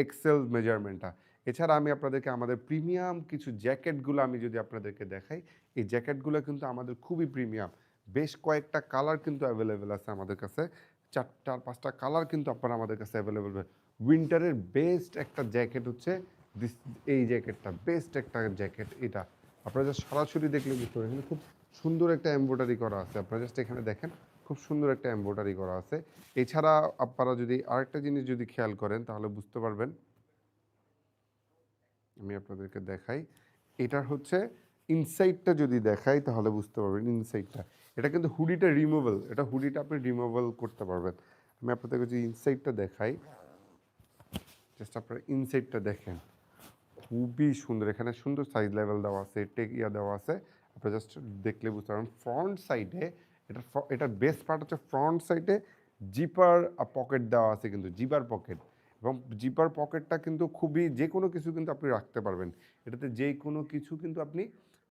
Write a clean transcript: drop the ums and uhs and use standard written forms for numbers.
Excel মেজারমেন্টটা। এছাড়া আমি আপনাদেরকে আমাদের প্রিমিয়াম কিছু জ্যাকেটগুলো আমি যদি আপনাদেরকে দেখাই, এই জ্যাকেটগুলো কিন্তু আমাদের খুবই প্রিমিয়াম। বেশ কয়েকটা কালার কিন্তু অ্যাভেলেবেল আছে আমাদের কাছে। ৪-৫ টা কালার কিন্তু আপনারা আমাদের কাছে অ্যাভেলেবেল পাবেন। উইন্টারের বেস্ট একটা জ্যাকেট হচ্ছে দিস এই জ্যাকেটটা। বেস্ট একটা জ্যাকেট এটা। আপনারা জাস্ট সরাসরি দেখলে বুঝতে পারবেন। এখানে খুব সুন্দর একটা এমব্রয়ডারি করা আছে। আপনারা জাস্ট এখানে দেখেন, খুব সুন্দর একটা এমব্রয়ডারি করা আছে। এছাড়া আপনারা যদি আরেকটা জিনিস যদি খেয়াল করেন তাহলে বুঝতে পারবেন, আমি আপনাদেরকে দেখাই। এটার হচ্ছে ইনসাইডটা যদি দেখাই তাহলে বুঝতে পারবেন ইনসাইডটা। এটা কিন্তু হুডিটা রিমুভেবল। এটা হুডিটা আপনি রিমুভেবল করতে পারবেন। আমি আপনাদেরকে যদি ইনসাইডটা দেখাই, জাস্ট আপনারা ইনসাইডটা দেখেন। খুবই সুন্দর। এখানে সুন্দর সাইজ লেভেল দেওয়া আছে, দেওয়া আছে। আপনারা জাস্ট দেখলে বুঝতে পারবেন। ফ্রন্ট সাইডে এটার বেস্ট পার্ট হচ্ছে ফ্রন্ট সাইডে জিপার পকেট দেওয়া আছে কিন্তু জিপার পকেট। এবং জিপার পকেটটা কিন্তু খুবই যেকোনো কিছু কিন্তু আপনি রাখতে পারবেন। এটাতে যেকোনো কিছু কিন্তু আপনি